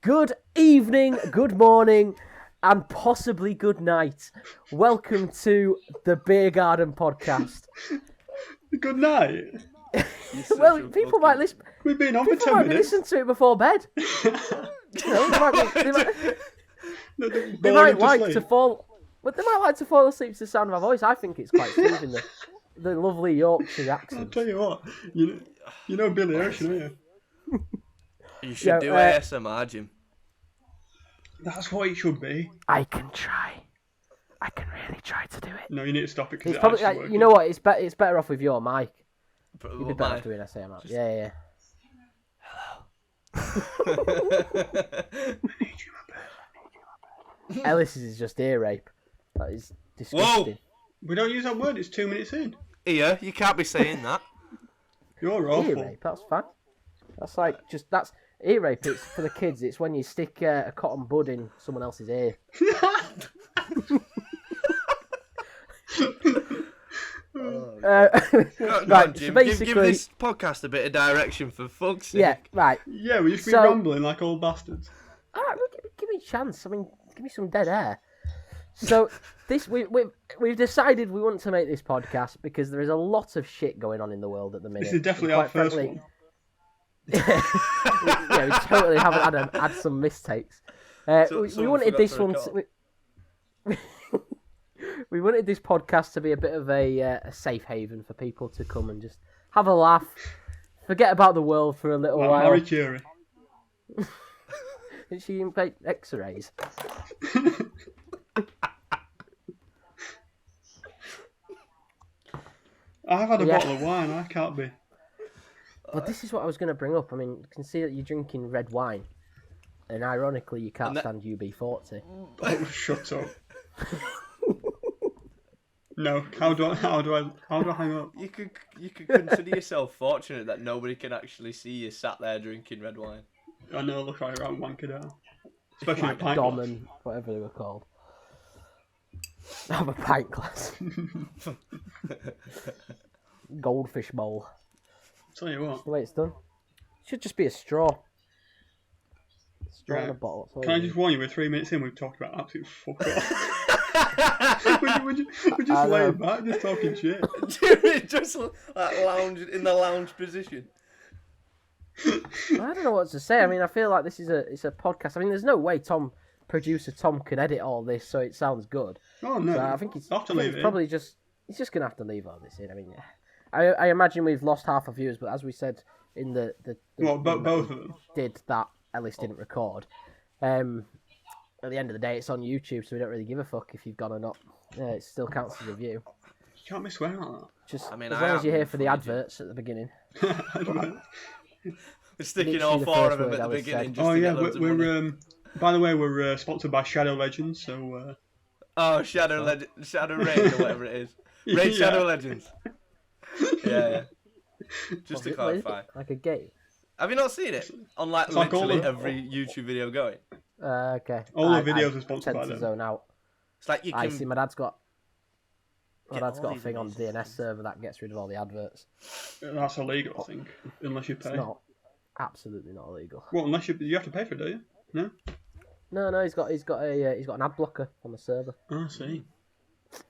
Good evening, good morning, and possibly good night. Welcome to the Beer Garden podcast. Good night. Well, people might listen. We've been on for People 10 might be minutes. listening to it before bed. They might like to fall. But they might like to fall asleep to the sound of my voice. I think it's quite soothing. The lovely Yorkshire I'll accent. tell you what, you know Billy Ocean, don't you? You should do ASMR, Jim. That's what it should be. I can try. I can really try to do it. No, you need to stop it because It's it's probably actually like, working. you know what? It's better off with your mic. You'd be better Mine. off doing ASMR. Yeah. Ellis is just ear rape. That is disgusting. We don't use that word, it's 2 minutes in. Here, you can't be saying that. You're Ear awful. rape, that's fine. That's like that's ear rape. It's for the kids. It's when you stick a cotton bud in someone else's ear. Go Right, on, so Jim. basically, Give this podcast a bit of direction for fuck's sake. yeah, right. Yeah, we just be So- rambling like old bastards. All right, well, give me a chance. I mean, give me some dead air. So this we've decided we want to make this podcast because there is a lot of shit going on in the world at the minute. This is definitely And our quite first frankly, one. yeah, we totally haven't had some mistakes. We Someone wanted forgot this to one. We wanted this podcast to be a bit of a safe haven for people to come and just have a laugh, forget about the world for a little Like while. Marie Curie. Did she invent X-rays? I've had a Yeah. bottle of wine, I can't be. But this is what I was going to bring up. I mean, you can see that you're drinking red wine, and ironically, you can't stand UB40. Oh, shut up. No, how do I hang up? You could consider yourself fortunate that nobody can actually see you sat there drinking red wine. I know, look like I'm wankered out. Especially a Like pint Dom glass. and whatever they were called. I have a pint glass. Goldfish bowl. Tell you what, The way it's done. Should just be a straw. Straw in a Right. bottle. that's all can I you just need. warn you, we're 3 minutes in, we've talked about absolute fuck off. we're just I know. laying back, just talking shit. Just like lounge in the lounge position. I don't know what to say. I mean, I feel like this is it's a podcast. I mean, there's no way producer Tom can edit all this so it sounds good. Oh no, So I think I'll have to leave it in. probably he's just gonna have to leave all this in. I mean, I imagine we've lost half our viewers, but as we said in the Well, one that both we of them. did that Ellis didn't record. At the end of the day, it's on YouTube, so we don't really give a fuck if you've gone or not. It still counts as a view. You can't be swearing like Just I mean, as I long as you're am here for the funny, Jim. adverts at the beginning. that. We're sticking Literally all the four first of them word at the I was beginning said. just Oh to yeah, get loads of money. we're by the way, we're sponsored by Shadow Legends, so Oh, Shadow Rain or whatever it is. Raid Yeah. Shadow Legends. Yeah. Just to What is it? clarify. Like a game. Have you not seen it? On like It's like all literally the- every YouTube video going. Okay. All the I videos are sponsored tend by to them. zone out. It's like you I can see. My dad's got Get a all these thing on amazing DNS server that gets rid of all the adverts. That's illegal, I think, unless you It's pay. not absolutely not illegal. Well, unless you have to pay for it, do you? No. No, he's got an ad blocker on the server. Oh, I see.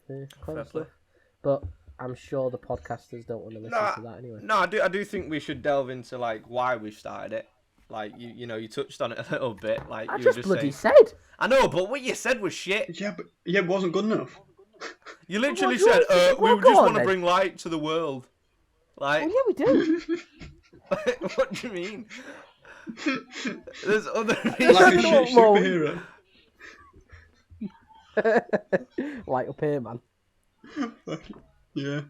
Yeah, clever Fair play. stuff. But I'm sure the podcasters don't want to listen to that anyway. No, I do think we should delve into like why we started it. Like you touched on it a little bit. Like I you were just just bloody saying. said. I know, but what you said was shit. Yeah, but it wasn't good enough. You literally What do you said, want? we Well, just go on want to then. bring light to the world. Like, Well, yeah, we do. what do you mean? There's other Like reasons. a know shit what, superhero. Light up here, man. Yeah.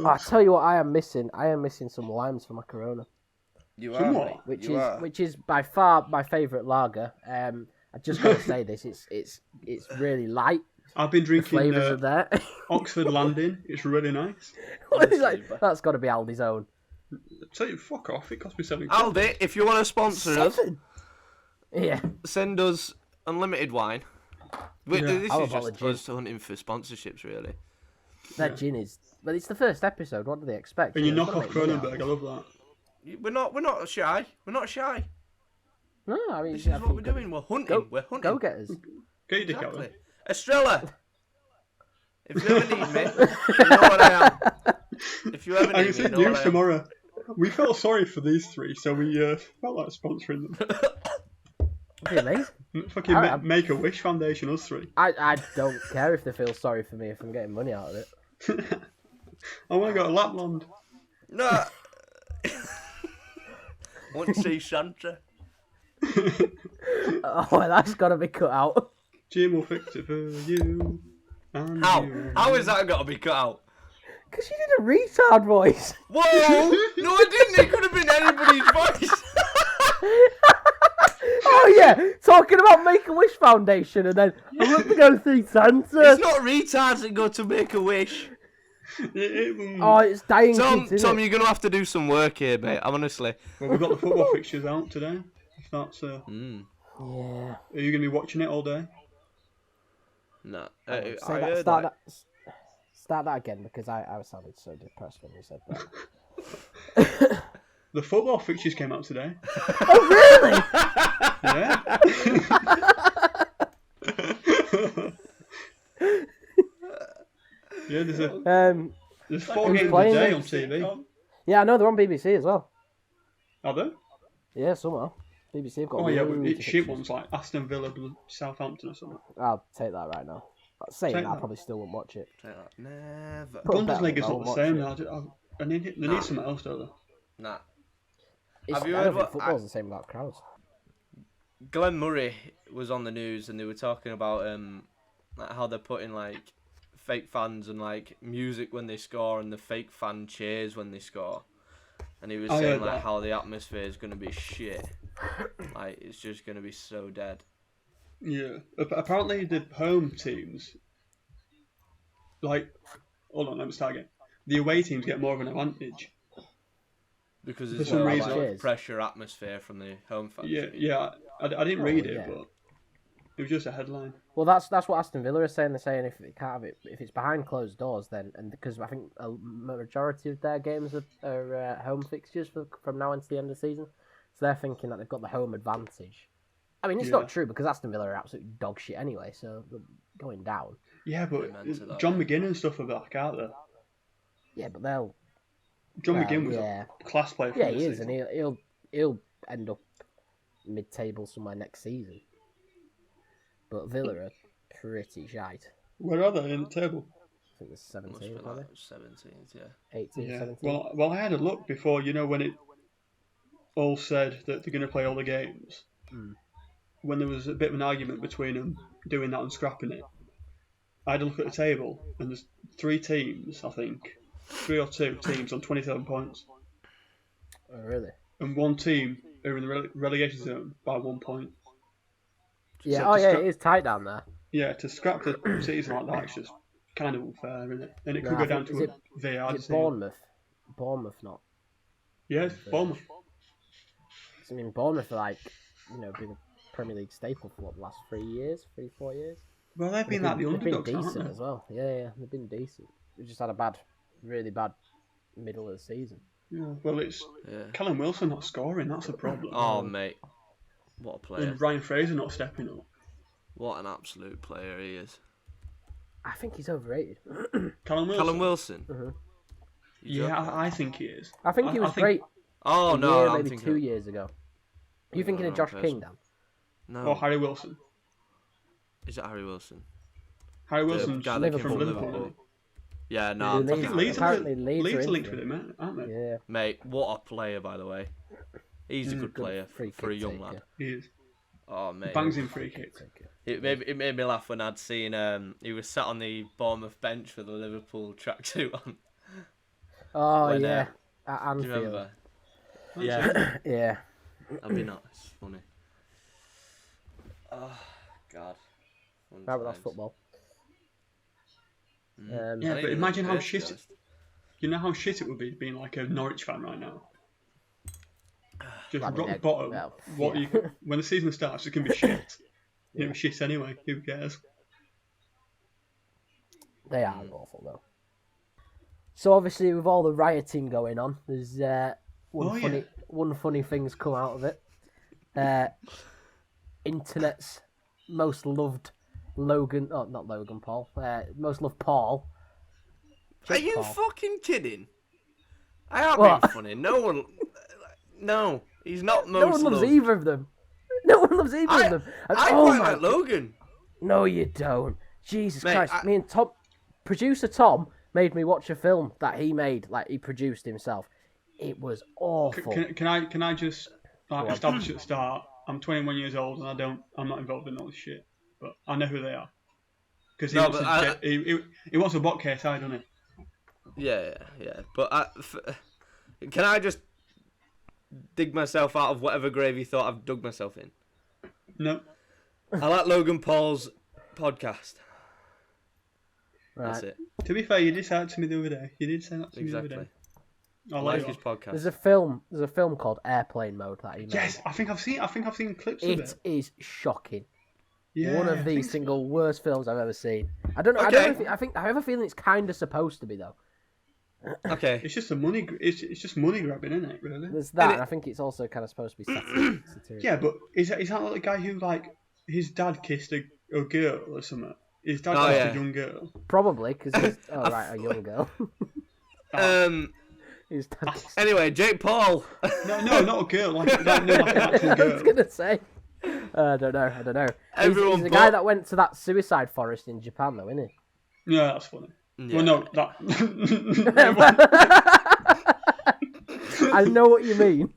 I tell you what, I am missing. I am missing some limes for my Corona, You Somewhat. mate. which You is are. which is by far my favourite lager. I just gotta say this. It's really light. I've been The drinking flavours are there. Oxford Landing. It's really nice. It's like, that's got to be Aldi's own. Tell you, fuck off. It cost me £7. Aldi, if you want to sponsor us, Yeah. send us unlimited wine. Yeah. This How is about just the gin? us hunting for sponsorships, really. That gin is. But it's the first episode. What do they expect? And you know, knock it's off gotta make money Cronenberg. I love that. We're not shy. We're not shy. No, I mean, This I is what think we're doing. We're hunting. We're hunting. Go getters. Get your dick out Exactly. there. Estrella, if you ever need me, you know what I am. If you ever I need can me, see you know what news I am. tomorrow. We felt sorry for these three, so we felt like sponsoring them. It'd be amazing. Fucking I- Make a Wish Foundation, us three. I don't care if they feel sorry for me if I'm getting money out of it. I want to go to Lapland. No. I want to see Santa. Oh, well, that's got to be cut out. Jim will fix it for you. And How? you. How is that got to be cut out? Because you did a retard voice. Whoa! No, I didn't. It could have been anybody's voice. Oh, yeah. Talking about Make-A-Wish Foundation and then I want to go see Santa. It's not retards that go to make a wish. Oh, it's dying Tom, kids, isn't Tom, it? you're gonna have to do some work here, mate. I'm honestly. Well, we've got the football fixtures out today. If that's, Yeah. are you going to be watching it all day? No. Say I that, heard start, that. start that again because I sounded so depressed when you said that. The football fixtures came out today. Oh, really? Yeah. Yeah, there's 4 Who's games a playing day it? on TV. Yeah, I know they're on BBC as well. Are there? Yeah, somehow. BBC have got Oh yeah, but loads it's of shit fixtures. ones like Aston Villa, Southampton or something. I'll take that right now. Saying Take that, I that. probably still won't watch it. Never. Put a bet on it, Bundesliga's I not won't the watch same it. now. They need something else, don't Nah. It's, Have you I heard don't think what- football's the same without crowds. Glenn Murray was on the news and they were talking about like how they're putting like fake fans and like music when they score and the fake fan cheers when they score. And he was I saying heard like that. how the atmosphere is gonna be shit. Like it's just gonna be so dead. they? Yeah. Apparently the home teams, like, hold on, let me start again. The away teams get more of an advantage. Because For there's some more reason- like Cheers. pressure atmosphere from the home fans. Yeah. I didn't Oh, read it, yeah. but it was just a headline. Well, that's what Aston Villa are saying. They're saying if it can't have it, if it's behind closed doors, then and because I think a majority of their games are home fixtures from now into the end of the season, so they're thinking that they've got the home advantage. I mean, it's Yeah. not true because Aston Villa are absolute dog shit anyway, so they're going down. Yeah, but Amen to that, John yeah. McGinn and stuff are back, aren't they? Yeah, but they'll. John Well, McGinn was yeah. a class player. Yeah, from he this is, and season. he'll end up mid-table somewhere next season. But Villa are pretty shite. Where are they in the table? I think there's Must be 17, are like 17th, yeah. they? 18, Yeah. 17. Well, I had a look before. You know when it all said that they're going to play all the games. Mm. When there was a bit of an argument between them doing that and scrapping it, I had a look at the table, and there's 3 teams, I think, 3 or 2 teams on 27 points, Oh, really? and 1 team are in the relegation zone by 1 point. Yeah, So oh to yeah, scrap- it is tight down there. Yeah, to scrap the season like that, it's just kind of unfair, isn't it? And it No, could I go down think- to is a VAR Is it decision. Bournemouth? Bournemouth not. Yeah, it's Bournemouth. 'Cause, I mean, Bournemouth are like, been a Premier League staple for what, the last 3 years, 3-4 years. Well, they've been like the They've been underdogs, haven't decent they? as well. Yeah, they've been decent. They've just had a really bad middle of the season. Yeah, well, it's Yeah. Callum Wilson not scoring, that's a problem. Oh mate. What a player. And Ryan Fraser not stepping up. What an absolute player he is. I think he's overrated. Callum Wilson? Callum Wilson. Mhm. You Yeah, joking? I think he is. I think he was great Oh a no, year, I'm maybe thinking 2 years ago. Are you thinking of wrong Josh person. King, Dan? No. Or Harry Wilson. Is it Harry Wilson? Harry The Wilson's guy from that came from Liverpool. Liverpool. Yeah, no, Yeah, I'm Leeds- I talking think about Leeds, him. Apparently Leeds are Leeds are into linked it. with him, aren't they? Yeah. Mate, what a player, by the way. He's a good player free for a kick young taker. lad. He is. Oh mate, Bangs in free kicks. it made me laugh when I'd seen he was sat on the Bournemouth bench with the Liverpool tracksuit on. Oh, When, yeah. At Do you Anfield. remember? Yeah, Yeah. that'd be nice, funny. Oh God. Fun Right, but that's times. football. Mm. Um, Yeah, I but didn't imagine even how know shit Ghost. You know how shit it would be being like a Norwich fan right now? Just I mean, rock they're- bottom. well, What yeah. when the season starts, it's going to be shit. It'll be shit anyway. Who cares? They are awful, though. So, obviously, with all the rioting going on, there's one Oh, funny yeah. one funny thing's come out of it. internet's most loved Logan. Oh, not Logan Paul. Most loved Paul. Are Jake you Paul. fucking kidding? I aren't What? being funny. No one. No, he's not most No one loves loved. either of them. No one loves either of them. And- I oh quite my like Logan. No, you don't. Jesus Mate, Christ. Me and Tom, producer Tom, made me watch a film that he made, like he produced himself. It was awful. Can I just establish at the start? I'm 21 years old and I'm not involved in all this shit, but I know who they are because he wants a bot KSI, doesn't he? Yeah. But can I just dig myself out of whatever grave you thought I've dug myself in? No. I like Logan Paul's podcast. Right. That's it. To be fair, you did say that to me the other day. You did say that to me the other Exactly. day. I I like like his it. podcast. There's a film called Airplane Mode that he made. Yes, I think I've seen clips of It it. is shocking. Yeah, One I of the think so. single worst films I've ever seen. I don't know. I Okay. don't know if I have a feeling it's kind of supposed to be though. Okay. It's just it's just money grabbing, isn't it? Really? There's that, And and I think it's also kind of supposed to be satirical. Yeah, but is that like the guy who like his dad kissed a girl or something? His dad Oh, kissed yeah. a young girl. Probably because he's a young girl. His dad kissed- Anyway, Jake Paul. No, not a girl. Like an actual I was girl. gonna say. I don't know. Everyone He's the guy but- that went to that suicide forest in Japan, though, isn't he? Yeah, that's funny. Yeah. Well, no, that. I know what you mean.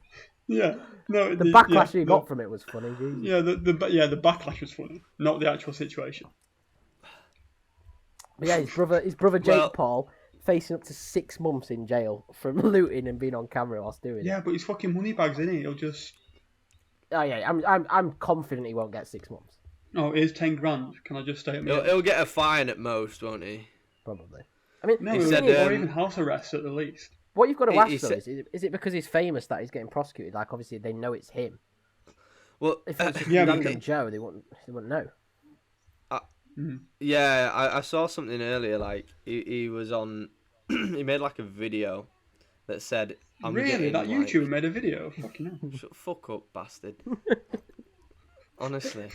Yeah, no. The backlash he got from it was funny. Jesus. Yeah, the backlash was funny, not the actual situation. But yeah, his brother Jake Well- Paul facing up to 6 months in jail from looting and being on camera whilst doing it. Yeah, but he's fucking money bags, isn't he? He'll just. Oh yeah, I'm confident he won't get 6 months. Oh, here's 10 grand. Can I just stay at me? He'll get a fine at most, won't he? Probably. I mean, No, He said, or even house arrest at the least. what you've got to he ask though said- is it because he's famous that he's getting prosecuted? Like obviously they know it's him. Well, If it was just yeah, a but- random Joe, they wouldn't know. yeah, I saw something earlier. Like he was on. He made like a video that said, "I'm Really? getting, That like- YouTuber made a video? Fucking hell. Shut the fuck up, bastard. Honestly.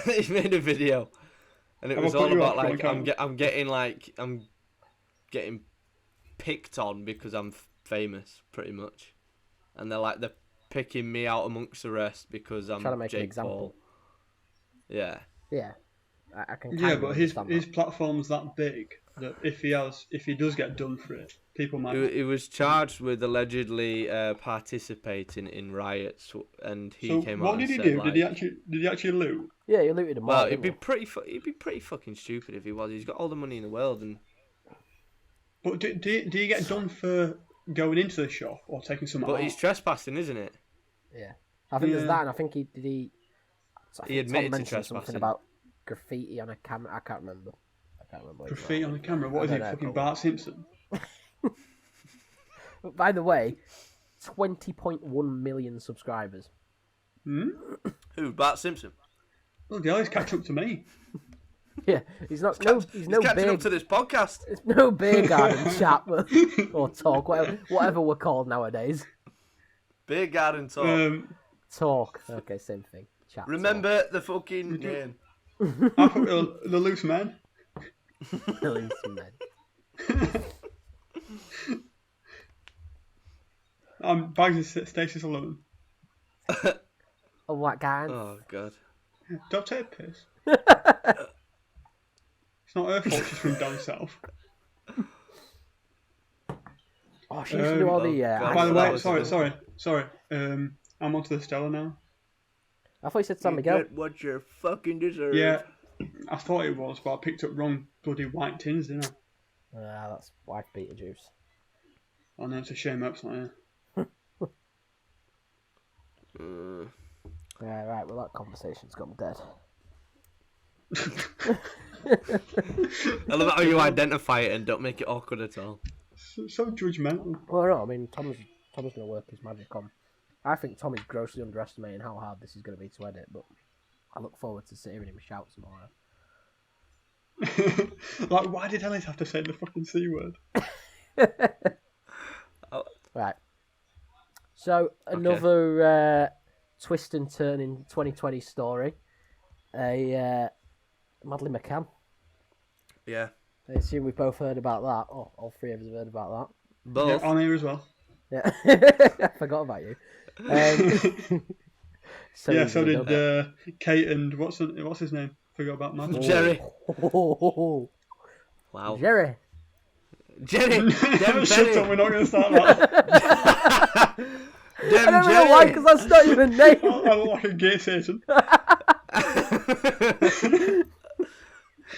He made a video, and it I'm was gonna all put you about up, like go on. I'm getting picked on because I'm famous, pretty much, and they're picking me out amongst the rest because I'm Trying to make an Jake example. Paul. Yeah. Yeah, I can. Yeah, kind of but his understand that. platform's that big that if he does get done for it, people might. He was charged with allegedly participating in riots, and he So came what out did and he said, do? like, Did he actually loot? Yeah, he looted them all. well, didn't he? he'd be pretty fucking stupid if he was. He's got all the money in the world, and But do you get done for going into the shop or taking some but out? he's trespassing, isn't it? Yeah, I think there's Yeah. that, and I think he did. I think Tom admitted to mentioned trespassing. something about graffiti on a camera. I can't remember. What it was. Graffiti on the camera. What is I he, don't know, fucking probably. Bart Simpson? But by the way, 20.1 million subscribers. Hmm? Who? Bart Simpson. Well, the others catch up to me. Yeah, he's not. No, he's no catching beer. up to this podcast. It's no beer garden chat or talk, whatever we're called nowadays. Beer garden talk. Talk. Okay, same thing. Chat. Remember the fucking name. I thought the loose men. Talk. Millions of men. Bags and Stasis alone. Oh, what guy? Oh god. Don't take a piss. It's not her fault she's from down south. Oh, she used to do all the. God. By the that way, was sorry. I'm onto the Stella now. I thought you said San Miguel. Get what you fucking deserve. Yeah, I thought it was, but I picked up wrong bloody white tins, didn't I? That's wife beater juice. Oh no, it's a shame that's not here. Yeah, right. Well, that conversation's gone dead. I love how you identify it and don't make it awkward at all. So judgmental. Well, no, I mean, Tom's going to work his magic on. I think Tom is grossly underestimating how hard this is going to be to edit, but I look forward to hearing him shout tomorrow. Like, why did Ellis have to say the fucking C word? Right. So another twist and turn in 2020 story. Madeline McCann. Yeah. I assume we've both heard about that. Oh, all three of us have heard about Both. Yeah, I'm here as well. that. Yeah, I forgot about you. So yeah, easy so enough. did Kate and what's his name? Forgot about Matt. Jerry. Oh, Wow. Jerry. Jerry. Dem Shut up, we're not going to start that. I don't know why, because that's not even a name. I look like a gay Satan.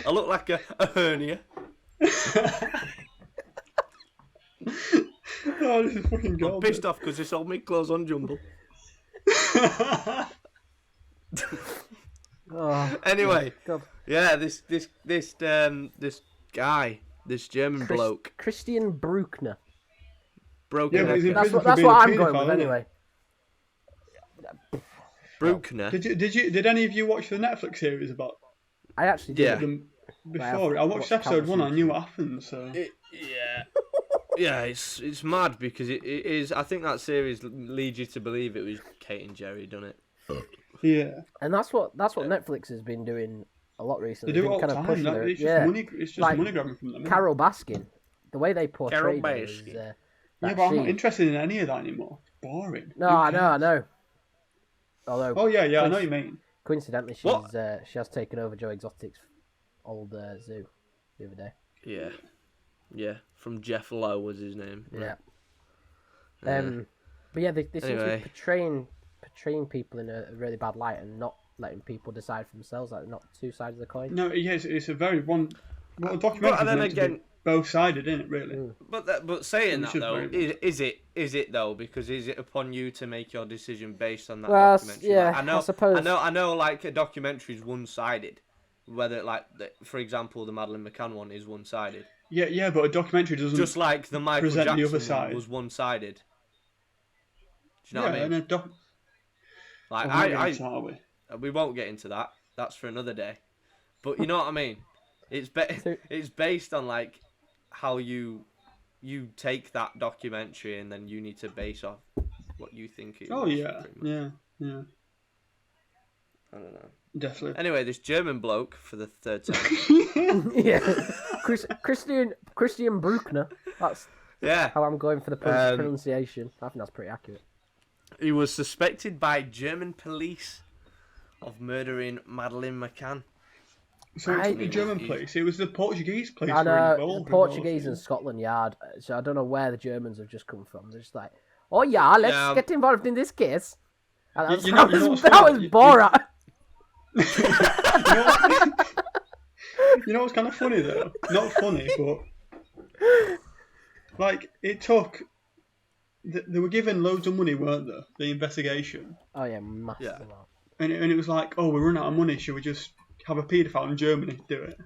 I look like a hernia. Oh, this is fucking I'm gold. pissed off because they sold me clothes on Jumble. Oh, Anyway, God. yeah, this guy, this German bloke, Christian Bruckner. broke Yeah, but he's in neck. prison for That's being a what I'm going paedophile, with isn't he? anyway. Bruckner. Did any of you watch the Netflix series about I actually did. Yeah. them I have before? I watched watched episode countless 1. I knew episodes. what happened. So Yeah. Yeah, it's mad because it is. I think that series leads you to believe it was Kate and Jerry done it. yeah, And that's what Netflix has been doing a lot they recently. do it They've all been the kind of time. pushing their, It's just yeah. money. It's just Like, money grabbing from them. isn't it? Carol Baskin, the way they portrayed her is, Baskin. Yeah, that but I'm not she- interested in any of that anymore. It's boring. No, Who I cares? know. Although, Oh yeah, I know what you mean. coincidentally, What? she has taken over Joe Exotic's old zoo the other day. Yeah. From Jeff Lowe was his name. Yeah. Yeah. But yeah, they seem to Anyway. be portraying people in a really bad light and not letting people decide for themselves. Like, not two sides of the coin. No, yes, it's a very one. Well, a documentary But then meant to again- be both-sided, isn't it? Really. Mm. But saying Which that is though, very is it though? Because is it upon you to make your decision based on that Well, documentary? yeah, Like, I suppose. I know. Like a documentary is one-sided. Whether for example, the Madeline McCann one is one-sided. Yeah, but a documentary doesn't. Just like the Michael present the Jackson other one side. was one-sided. Do you know yeah, what I and mean? a doc. Like We're not getting into that, are we? we won't get into that. That's for another day. But you know what I mean? It's So- it's based on like how you take that documentary and then you need to base off what you think it Oh was, yeah, pretty much. yeah, I don't know. definitely. Anyway, this German bloke for the third time. Yeah, Christian Bruckner. That's Yeah. how I'm going for the pronunciation. I think that's pretty accurate. He was suspected by German police of murdering Madeline McCann. So it's I- not the German place. It was the Portuguese place. I who were know involved the with all Portuguese this. and Scotland Yard. So I don't know where the Germans have just come from. They're just like, oh yeah, let's Yeah. get involved in this case. And You know what's that funny? was You- Borat. You know what's kind of funny though? Not funny, but like it took. They were given loads of money, weren't they? The investigation, Oh yeah, massive Yeah. amount. and it was like, oh, we run out of money. Should we just have a paedophile in Germany do it?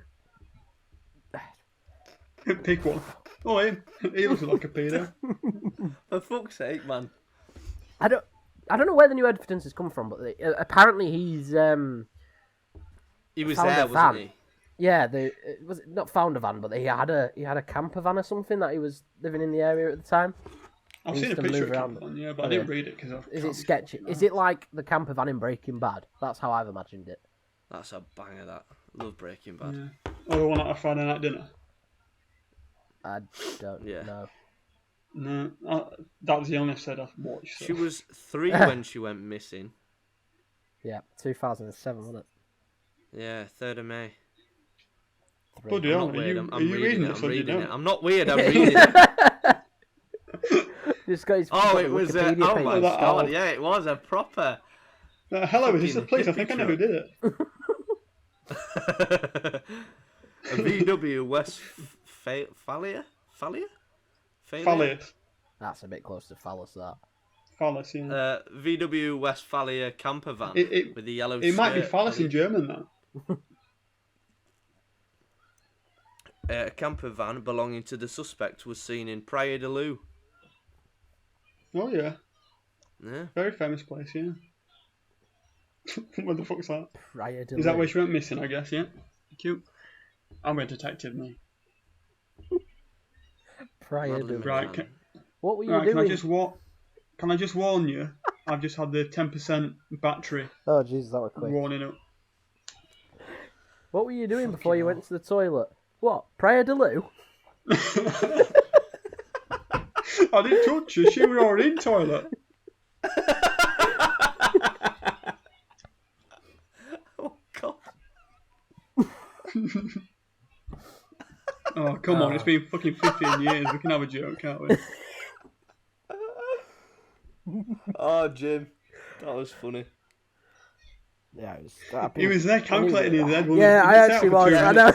Pick one. Oh, him. He looks like a pedo. For fuck's sake, man. I don't know where the new evidence has come from, but apparently he's He was Found there, a wasn't van. he? yeah, was it not found a van, but he had a camper van or something that he was living in the area at the time. I've He seen a used to picture move of around. Campbell, yeah, but I Oh, didn't yeah. read it because Is it sketchy? Is it like the camper van in Breaking Bad? That's how I've imagined it. That's a banger, that. Love Breaking Bad. Yeah. Oh, the one at a Friday night dinner. I don't Yeah. know. No, that was the only episode I've watched. So. She was 3 when she went missing. Yeah, 2007, wasn't it? Yeah, 3rd of May. Bloody I'm hell, not are weird. you I'm reading it. this I'm or do you reading it. know? I'm not weird. I'm reading it. This guy's Oh, got it the was. Wikipedia Oh page. my that god! out. Yeah, it was a proper. Hello, is this the Fucking police? I hippie think I know who did it. A VW West Phalia? Fallius. That's a bit close to phallus, that. Phallus, yeah. VW Westphalia camper van It- with the yellow. It might be skirt. phallus in German, though. A camper van belonging to the suspect was seen in Praia de Luz. Oh, yeah. Yeah. Very famous place, yeah. What the fuck's that? Prior to Is that Lou. where she went missing, I guess, yeah? Cute. I'm a detective, me. Prior to Madeline Lou. Right, McCann. What were you Right, can I doing? just walk? Can I just warn you? I've just had the 10% battery Oh, Jesus, that was quick. warning up. What were you doing before you went to the toilet? What? Prayer de loo? I didn't touch her. She was already in toilet. Oh God. Oh, come on. It's been fucking 15 years. We can have a joke, can't we? Oh, Jim, that was funny. Yeah, it was. He was there calculating in his head. Yeah, I actually was. I know.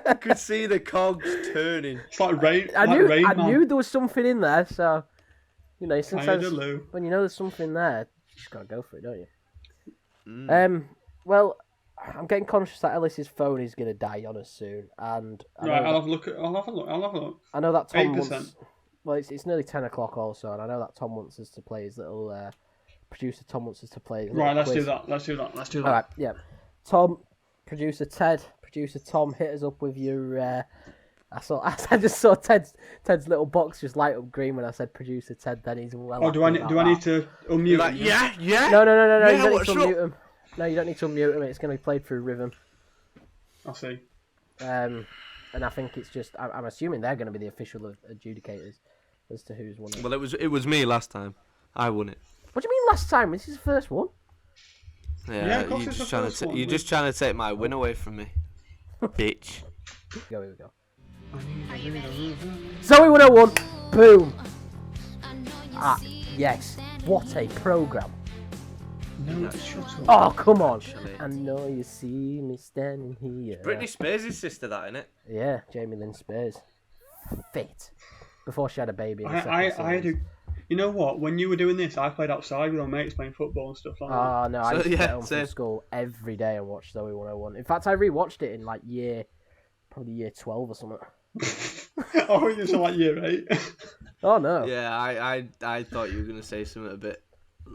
I could see the cogs turning. It's like rain. I like knew. Rain I Man. knew there was something in there. So, sometimes Lou. when you know there's something there, you just gotta go for it, don't you? Mm. Well, I'm getting conscious that Ellis's phone is gonna die on us soon, and Right, I'll have a look. I'll have a look. I know that Tom 8%. wants. Well, it's nearly 10 o'clock also, and I know that Tom wants us to play his little. Producer Tom wants us to play. His Right, little let's do quiz. that. Let's do that. Let's do that. All right, yeah. Tom, producer Ted, producer Tom, hit us up with your. I just saw Ted's little box just light up green when I said producer Ted. Then he's well. Oh, do I need to unmute? You're like, him? yeah. No. Yeah, You don't need what's to up? unmute him. No, you don't need to unmute him. It's going to be played through rhythm. I'll see. And I think it's just. I'm assuming they're going to be the official adjudicators as to who's won it. Well, it was me last time. I won it. What do you mean last time? This is the first one. Yeah, of course you're it's just the trying first to one. you're just trying to take my win away from me, bitch. Here we go. Zoe 101. Boom. Ah, yes. What a program. No, shut up. Oh, come on. Actually. I know you see me standing here. Britney Spears' sister, that innit? Yeah, Jamie Lynn Spears. Fit. Before she had a baby. In the I second had a. series. You know what? When you were doing this, I played outside with my mates playing football and stuff like that. Oh, no, I So, used to yeah, get home same. from school every day and watch Zoe 101. In fact, I rewatched it in like probably year 12 or something. Oh, you're so like year 8. Oh, no. Yeah, I thought you were gonna say something a bit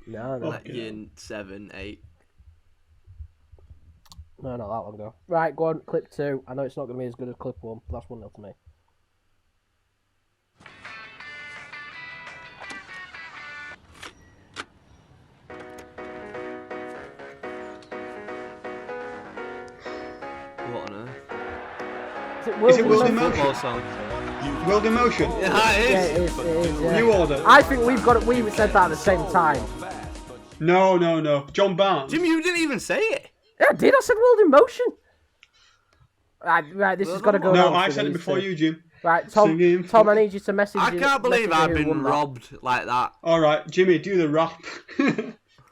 No. like year 7, 8. No, not that long ago. Right, go on, clip 2. I know it's not going to be as good as clip 1, but that's 1-0 to me. What on earth? Is it World Will in Motion? Football song. World in Motion. Yeah, it is. Yeah, it is, yeah. New Order. I think we said that at the same time. No. John Barnes. Jim, you didn't even say it. Yeah, I did. I said World in Motion. Right, this has got to go No, down I to said it these before two. you, Jim. Right, Tom, Singing Tom, I need you to message. I can't believe message I've who been won that. robbed like that. All right, Jimmy, do the rap.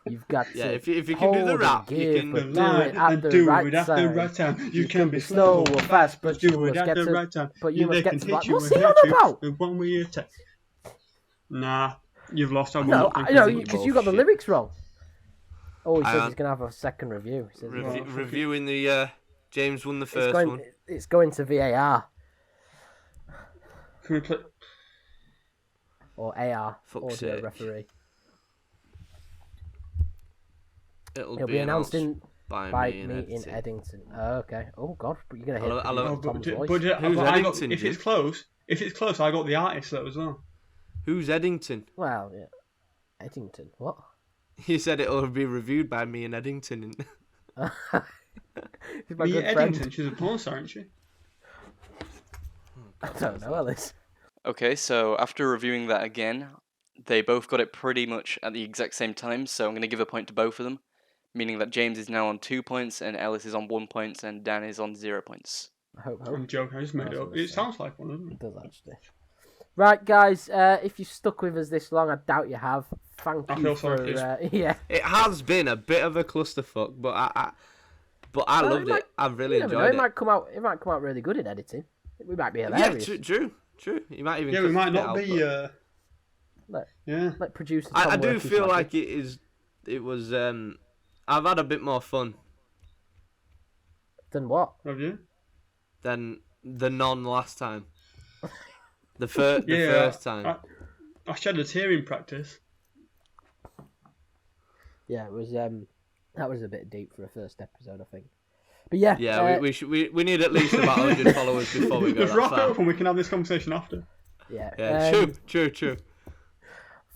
You've got Yeah, to if you can do the hold rap, and you give, can but do do it at the do right it at the time. right time. You can be slow slow or fast, but you do must it at get the to. right time. But you must They get can to. hit you What's and he on hurt you about? with one way attack. Nah, you've lost. I will No, not think no, it's because you got the bullshit. lyrics wrong. Oh, he Hang says on. he's gonna have a second review. He says, Reviewing the James won the it's first going. one. It's going to VAR Can we play? or AR, Fuck's audio sake. referee. It'll be announced by by me me in Eddington. Oh, okay. Oh God, but you're gonna hit I love- Tom's voice. Who's I got, Eddington, if Jim? it's close, I got the artist though as well. Who's Eddington? Well, yeah. Eddington. What? He said it'll be reviewed by me in Eddington. He's my Mia good Eddington, friend. she's a porn star, isn't she? I don't know, Ellis. Okay, so after reviewing that again, they both got it pretty much at the exact same time, so I'm going to give a point to both of them, meaning that James is now on 2 points, and Ellis is on 1 point, and Dan is on 0 points. I hope. I'm joking. I just made That's it what up. they It say. sounds like one, doesn't It it? does actually. Right, guys. If you stuck with us this long, I doubt you have. Thank I you feel for. sorry for you. Yeah. It has been a bit of a clusterfuck, but I Well, loved it. I've really You never know, enjoyed it it. might come out. It might come out really good in editing. We might be Yeah, hilarious. true. You might even. Yeah, we cut might it not out, be. but Yeah. Let producer. I Tom do work his feel magic. like it was. I've had a bit more fun Then what? Have you? than the last time. The first time. I shed a tear in practice. Yeah, it was. That was a bit deep for a first episode, I think. But yeah. Yeah, we need at least about 100 followers before we go Just that wrap it far. up and we can have this conversation after. Yeah. Yeah, true.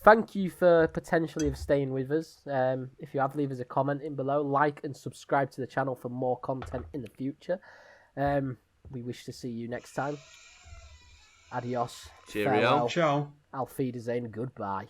thank you for potentially staying with us. If you have, leave us a comment in below, like and subscribe to the channel for more content in the future. We wish to see you next time. Adios. Cheerio. Farewell. Ciao. Auf Wiedersehen. Goodbye.